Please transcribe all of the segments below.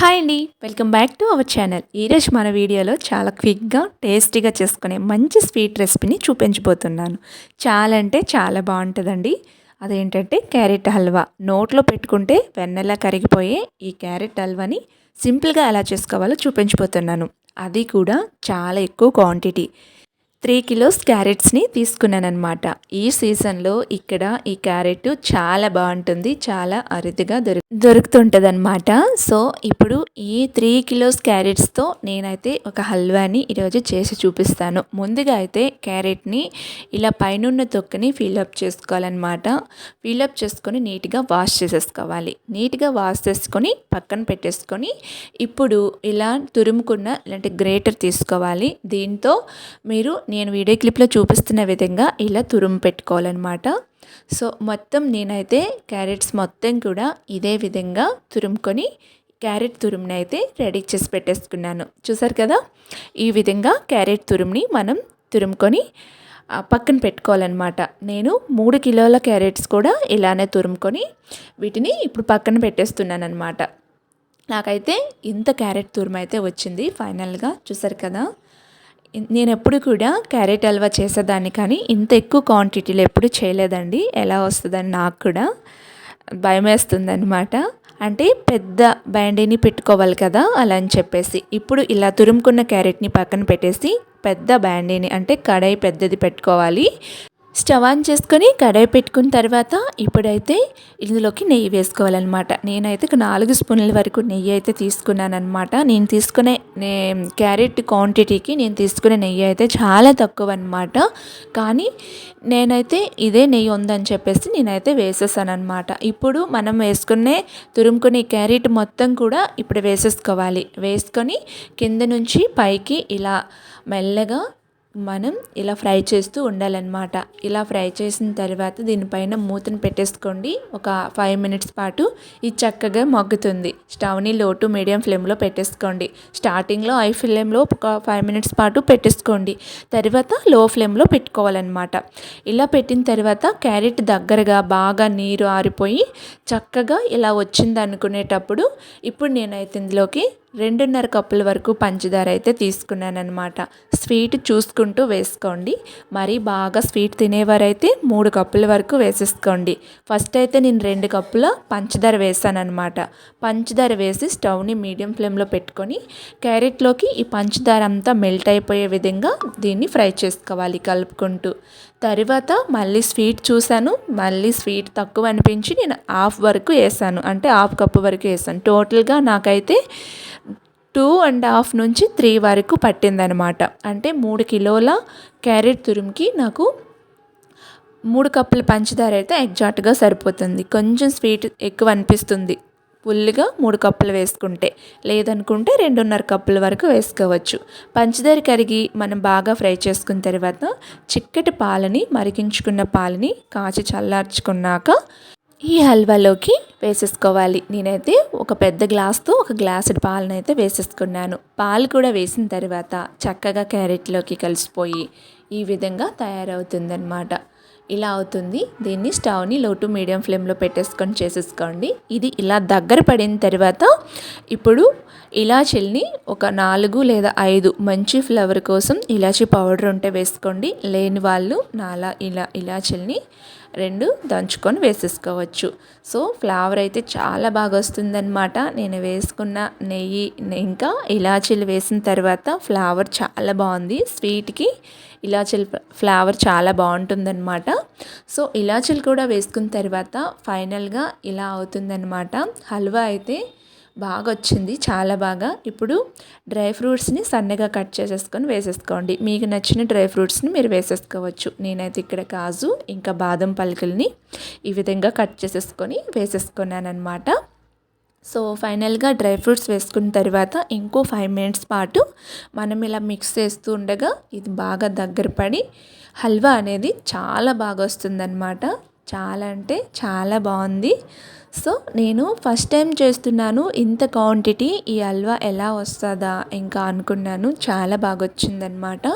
Hi అండి, welcome back to our channel. ఈరోజు మన వీడియోలో చాలా క్విక్గా టేస్టీగా చేసుకునే మంచి స్వీట్ రెసిపీని చూపించబోతున్నాను. చాలా అంటే చాలా బాగుంటుందండి. అదేంటంటే క్యారెట్ హల్వా. నోట్లో పెట్టుకుంటే వెన్నెలా కరిగిపోయే ఈ క్యారెట్ హల్వాని సింపుల్గా ఎలా చేసుకోవాలో చూపించబోతున్నాను. అది కూడా చాలా ఎక్కువ క్వాంటిటీ. 3 కిలోస్ క్యారెట్స్ని తీసుకున్నానమాట. ఈ సీజన్లో ఇక్కడ ఈ క్యారెట్ చాలా బాగుంటుంది, చాలా అరుదుగా దొరుకుతుంటుంది అనమాట. సో ఇప్పుడు ఈ 3 కిలోస్ క్యారెట్స్తో నేనైతే ఒక హల్వాని ఈరోజు చేసి చూపిస్తాను. ముందుగా అయితే క్యారెట్ని ఇలా పైనున్న తొక్కని ఫిల్అప్ చేసుకోవాలన్నమాట. ఫిల్అప్ చేసుకొని నీట్గా వాష్ చేసేసుకోవాలి. నీట్గా వాష్ చేసుకొని పక్కన పెట్టేసుకొని ఇప్పుడు ఇలా తురుముకున్న ఇలాంటి గ్రేటర్ తీసుకోవాలి. దీంతో మీరు నేను వీడియో క్లిప్లో చూపిస్తున్న విధంగా ఇలా తురుము పెట్టుకోవాలన్నమాట. సో మొత్తం నేనైతే క్యారెట్స్ మొత్తం కూడా ఇదే విధంగా తురుముకొని క్యారెట్ తురుముని అయితే రెడీ చేసి పెట్టేసుకున్నాను. చూసారు కదా, ఈ విధంగా క్యారెట్ తురుముని మనం తురుముకొని పక్కన పెట్టుకోవాలన్నమాట. నేను 3 కిలోల క్యారెట్స్ కూడా ఇలానే తురుముకొని వీటిని ఇప్పుడు పక్కన పెట్టేస్తున్నాను అనమాట. నాకైతే ఇంత క్యారెట్ తురుము అయితే వచ్చింది ఫైనల్గా. చూసారు కదా, నేను ఎప్పుడు కూడా క్యారెట్ హల్వా చేసేదాన్ని, కానీ ఇంత ఎక్కువ క్వాంటిటీలో ఎప్పుడు చేయలేదండి. ఎలా వస్తుందని నాకు కూడా భయం వేస్తుంది అనమాట. అంటే పెద్ద బ్యాండీని పెట్టుకోవాలి కదా, అలా అని చెప్పేసి ఇప్పుడు ఇలా తురుముకున్న క్యారెట్ని పక్కన పెట్టేసి పెద్ద బ్యాండీని అంటే కడాయి పెద్దది పెట్టుకోవాలి. స్టవ్ ఆన్ చేసుకొని కడాయి పెట్టుకున్న తర్వాత ఇప్పుడైతే ఇందులోకి నెయ్యి వేసుకోవాలన్నమాట. నేనైతే 4 స్పూన్ల వరకు నెయ్యి అయితే తీసుకున్నాను అనమాట. నేను తీసుకునే క్యారెట్ క్వాంటిటీకి నేను తీసుకునే నెయ్యి అయితే చాలా తక్కువ అనమాట. కానీ నేనైతే ఇదే నెయ్యి ఉందని చెప్పేసి నేనైతే వేసేసాను అనమాట. ఇప్పుడు మనం తురుముకునే క్యారెట్ మొత్తం కూడా ఇప్పుడు వేసేసుకోవాలి. వేసుకొని కింద నుంచి పైకి ఇలా మెల్లగా మనం ఇలా ఫ్రై చేస్తూ ఉండాలన్నమాట. ఇలా ఫ్రై చేసిన తర్వాత దీనిపైన మూతను పెట్టేసుకోండి. ఒక 5 మినిట్స్ పాటు ఇది చక్కగా మగ్గుతుంది. స్టవ్ని లో టు మీడియం ఫ్లేమ్లో పెట్టేసుకోండి. స్టార్టింగ్లో హై ఫ్లేమ్లో ఒక 5 మినిట్స్ పాటు పెట్టేసుకోండి. తర్వాత లో ఫ్లేమ్లో పెట్టుకోవాలన్నమాట. ఇలా పెట్టిన తర్వాత క్యారెట్ దగ్గరగా బాగా నీరు ఆరిపోయి చక్కగా ఇలా వచ్చింది అనుకునేటప్పుడు ఇప్పుడు నేనైతే ఇందులోకి 2.5 కప్పుల వరకు పంచదార అయితే తీసుకున్నాను అనమాట. స్వీట్ చూసుకుంటూ వేసుకోండి. మరి బాగా స్వీట్ తినేవారైతే 3 కప్పుల వరకు వేసేసుకోండి. ఫస్ట్ అయితే నేను 2 కప్పుల పంచదార వేసాను అనమాట. పంచదార వేసి స్టవ్ని మీడియం ఫ్లేమ్లో పెట్టుకొని క్యారెట్లోకి ఈ పంచదార అంతా మెల్ట్ అయిపోయే విధంగా దీన్ని ఫ్రై చేసుకోవాలి కలుపుకుంటూ. తర్వాత మళ్ళీ స్వీట్ చూశాను, మళ్ళీ స్వీట్ తక్కువ అనిపించి నేను హాఫ్ వరకు వేసాను, అంటే హాఫ్ కప్పు వరకు వేసాను. టోటల్గా నాకైతే 2.5 నుంచి 3 వరకు పట్టిందనమాట. అంటే 3 కిలోల క్యారెట్ తురుముకి నాకు 3 కప్పుల పంచదార అయితే ఎగ్జాక్ట్గా సరిపోతుంది. కొంచెం స్వీట్ ఎక్కువ అనిపిస్తుంది ఫుల్గా 3 కప్పులు వేసుకుంటే, లేదనుకుంటే 2.5 కప్పుల వరకు వేసుకోవచ్చు. పంచదార కరిగి మనం బాగా ఫ్రై చేసుకున్న తర్వాత చిక్కటి పాలని మరిగించుకున్న పాలని కాచి చల్లార్చుకున్నాక ఈ హల్వాలోకి వేసేసుకోవాలి. నేనైతే ఒక పెద్ద గ్లాస్తో ఒక గ్లాసుడు పాలను అయితే వేసేసుకున్నాను. పాలు కూడా వేసిన తర్వాత చక్కగా క్యారెట్లోకి కలిసిపోయి ఈ విధంగా తయారవుతుందన్నమాట. ఇలా అవుతుంది. దీన్ని స్టవ్ని లో టు మీడియం ఫ్లేమ్లో పెట్టేసుకొని చేసేసుకోండి. ఇది ఇలా దగ్గర పడిన తర్వాత ఇప్పుడు ఇలాచీల్ని ఒక 4 లేదా 5 మంచి ఫ్లేవర్ కోసం ఇలాచీ పౌడర్ ఉంటే వేసుకోండి. లేని వాళ్ళు ఇలాచీల్ని 2 దంచుకొని వేసేసుకోవచ్చు. సో ఫ్లేవర్ అయితే చాలా బాగా వస్తుందన్నమాట. నేను వేసుకున్న నెయ్యి ఇంకా ఇలాచీలు వేసిన తర్వాత ఫ్లేవర్ చాలా బాగుంది. స్వీట్కి ఇలాచీల ఫ్లేవర్ చాలా బాగుంటుందన్నమాట. సో ఇలాచీలు కూడా వేసుకున్న తర్వాత ఫైనల్గా ఇలా అవుతుందన్నమాట. హల్వా అయితే బాగా వచ్చింది, చాలా బాగా. ఇప్పుడు డ్రై ఫ్రూట్స్ని సన్నగా కట్ చేసేసుకొని వేసేసుకోండి. మీకు నచ్చిన డ్రై ఫ్రూట్స్ని మీరు వేసేసుకోవచ్చు. నేనైతే ఇక్కడ కాజు ఇంకా బాదం పలుకుల్ని ఈ విధంగా కట్ చేసేసుకొని వేసేసుకున్నాను అనమాట. సో ఫైనల్గా డ్రై ఫ్రూట్స్ వేసుకున్న తర్వాత ఇంకో 5 మినిట్స్ పాటు మనం ఇలా మిక్స్ చేస్తూ ఉండగా ఇది బాగా దగ్గర పడి హల్వా అనేది చాలా బాగా వస్తుందన్నమాట. చాలా అంటే చాలా బాగుంది. సో నేను ఫస్ట్ టైం చేస్తున్నాను, ఇంత క్వాంటిటీ ఈ హల్వా ఎలా వస్తుందా ఇంకా అనుకున్నాను. చాలా బాగా వచ్చిందనమాట.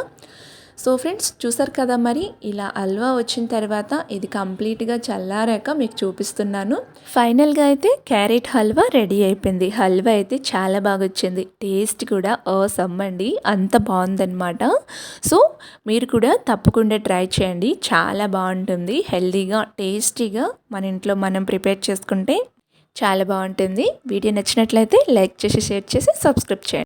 సో ఫ్రెండ్స్ చూసారు కదా, మరి ఇలా హల్వా వచ్చిన తర్వాత ఇది కంప్లీట్గా చల్లారాక మీకు చూపిస్తున్నాను. ఫైనల్గా అయితే క్యారెట్ హల్వా రెడీ అయిపోయింది. హల్వా అయితే చాలా బాగా వచ్చింది, టేస్ట్ కూడా సమ్మండి, అంత బాగుందన్నమాట. సో మీరు కూడా తప్పకుండా ట్రై చేయండి, చాలా బాగుంటుంది. హెల్తీగా టేస్టీగా మన ఇంట్లో మనం ప్రిపేర్ చేసుకుంటే చాలా బాగుంటుంది. వీడియో నచ్చినట్లయితే లైక్ చేసి, షేర్ చేసి, సబ్స్క్రైబ్ చేయండి.